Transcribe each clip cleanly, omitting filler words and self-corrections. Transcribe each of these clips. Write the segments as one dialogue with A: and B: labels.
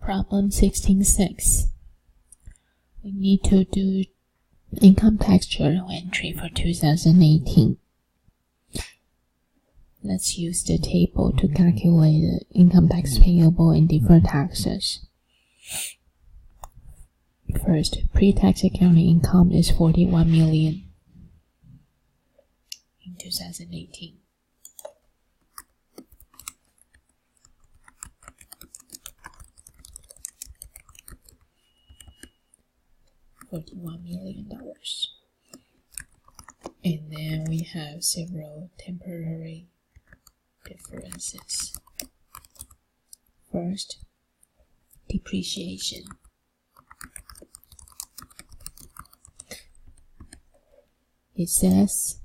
A: Problem 16.6. We need to do income tax journal entry for 2018. Let's use the table to calculate the income tax payable and deferred taxes. First, pre-tax accounting income is 41 million in 2018. $41 million. And then we have several temporary differences. First, depreciation. It says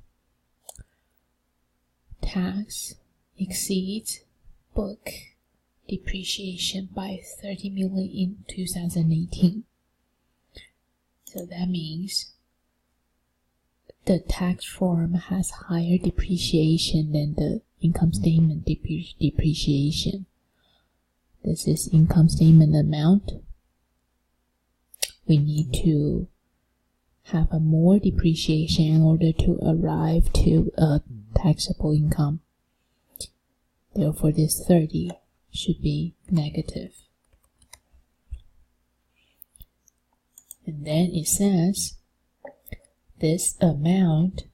A: tax exceeds book depreciation by 30 million in 2018. So that means the tax form has higher depreciation than the income statement depreciation. This is income statement amount. We need to have a more depreciation in order to arrive to a taxable income. Therefore, this 30 should be negative. And then it says this amount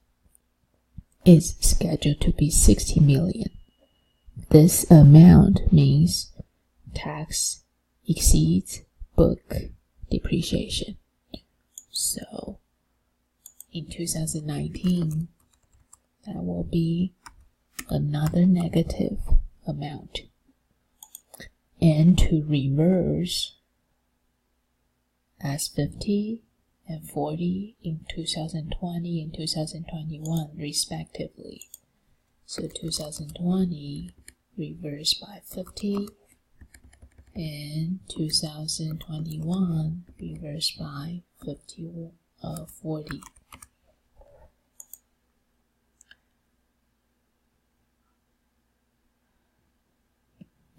A: is scheduled to be 60 million. This amount means tax exceeds book depreciation. So in 2019, that will be another negative amount. And to reverse as 50 and 40 in 2020 and 2021 respectively. So 2020 reversed by 50 and 2021 reversed by 40.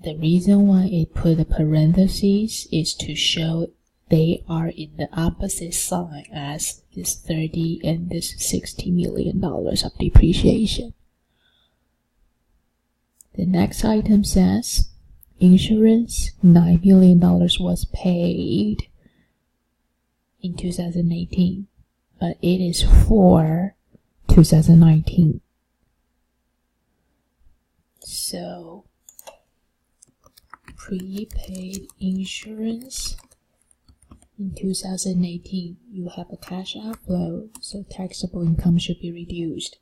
A: The reason why it put a parentheses is to show they are in the opposite sign as this 30 and this $60 million of depreciation. The next item says insurance, $9 million was paid in 2018, but it is for 2019. So, prepaid insurance in 2018, you have a cash outflow, so taxable income should be reduced.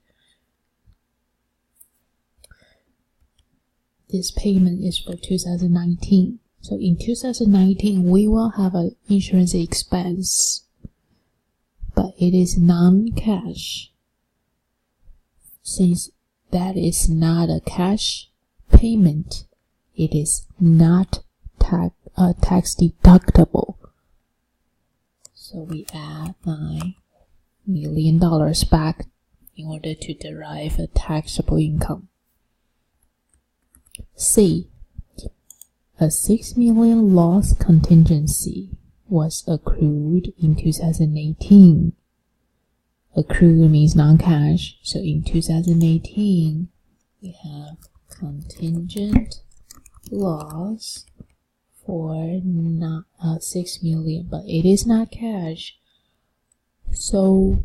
A: This payment is for 2019. So in 2019, we will have an insurance expense, but it is non-cash. Since that is not a cash payment, it is not tax deductible. So we add $9 million back in order to derive a taxable income. C. A $6 million loss contingency was accrued in 2018. Accrued means non-cash, so in 2018 we have contingent loss for $6 million, but it is not cash, so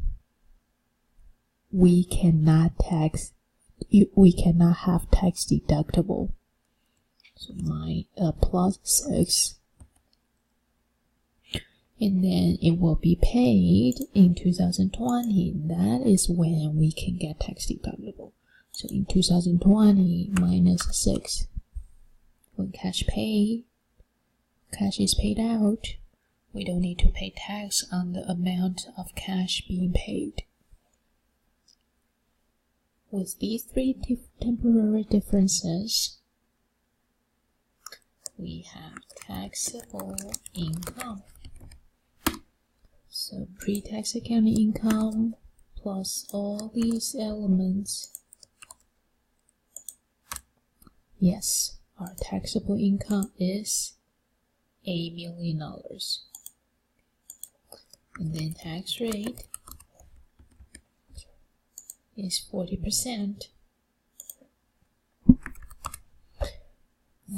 A: we cannot have tax deductible. So my plus 6, and then it will be paid in 2020. That is when we can get tax deductible. So in 2020 minus 6, when cash is paid out, we don't need to pay tax on the amount of cash being paid. With these three temporary differences, we have taxable income. So pre-tax accounting income plus all these elements. Yes, our taxable income is $8 million. And then tax rate is 40%.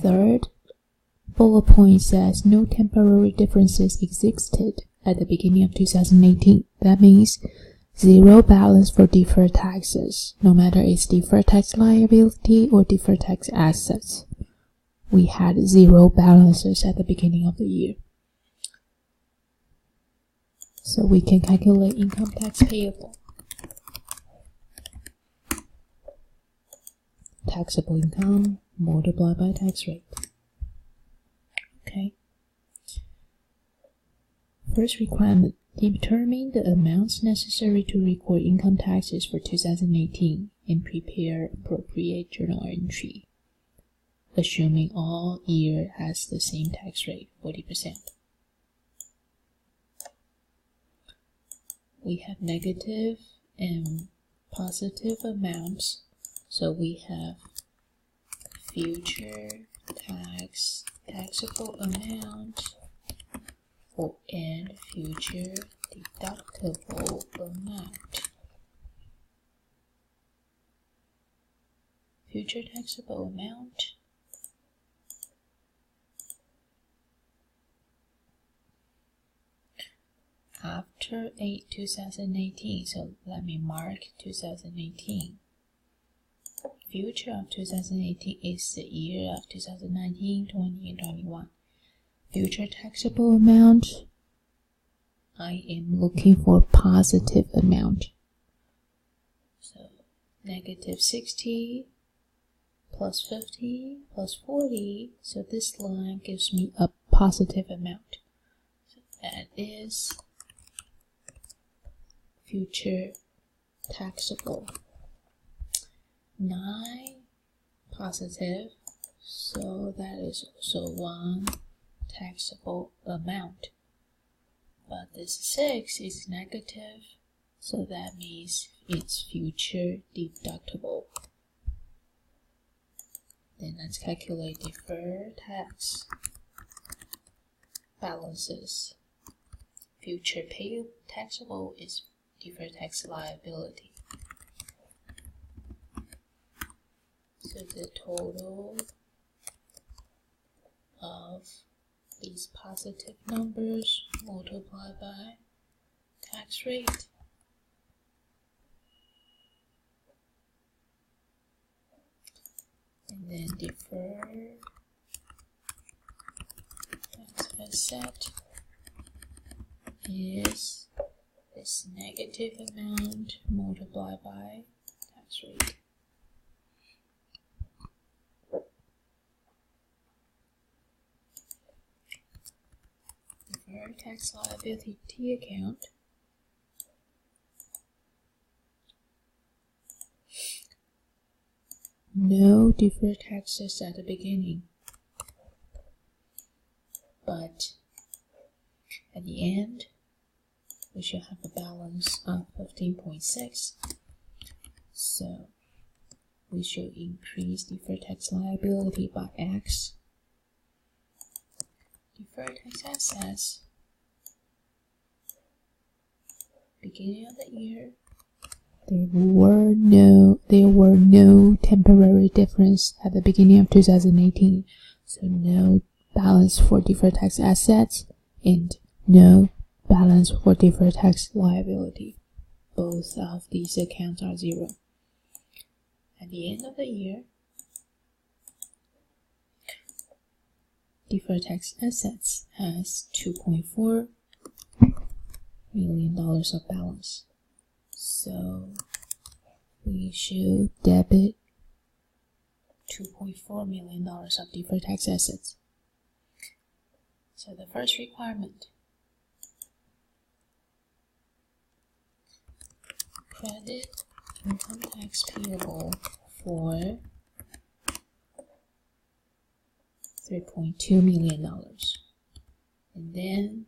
A: Third bullet point says no temporary differences existed at the beginning of 2018. That means zero balance for deferred taxes, no matter it's deferred tax liability or deferred tax assets. We had zero balances at the beginning of the year. So we can calculate income tax payable. Taxable income multiplied by tax rate. Okay. First requirement, determine the amounts necessary to record income taxes for 2018 and prepare appropriate journal entry, assuming all year has the same tax rate, 40%. We have negative and positive amounts, so we have future taxable amount and future deductible amount. Future taxable amount after 2018, so let me mark 2018. Future of 2018 is the year of 2019, 20, and 21. Future taxable amount, I am looking for positive amount. So negative 60 plus 50 plus 40, so this line gives me a positive amount. So that is future taxable. 9 positive, so that is also one taxable amount. But this 6 is negative, so that means it's future deductible. Then let's calculate deferred tax balances. Future payable taxable is deferred tax liability. So the total of these positive numbers multiplied by tax rate and then deferred tax asset is this negative amount multiplied by tax rate. Deferred tax liability account no deferred taxes at the beginning, but at the end we should have a balance of 15.6, so we should increase deferred tax liability by X. Deferred tax assets, beginning of the year, there were no temporary difference at the beginning of 2018, so no balance for deferred tax assets and no balance for deferred tax liability. Both of these accounts are 0. At the end of the year, deferred tax assets has $2.4 million of balance. So we should debit $2.4 million of deferred tax assets. So the first requirement, credit income tax payable for $3.2 million. And then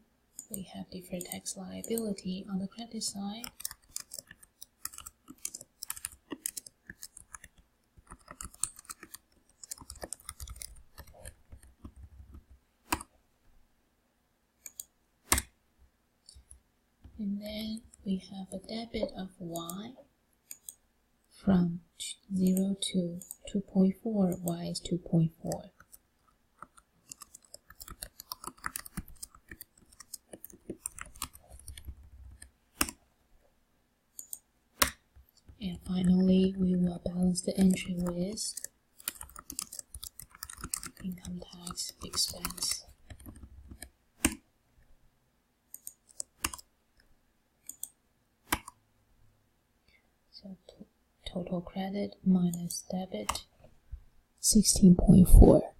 A: we have deferred tax liability on the credit side. And then we have a debit of y from 0 to 2.4, y is 2.4. And finally, we will balance the entry with income tax expense. So total credit minus debit, 16.4.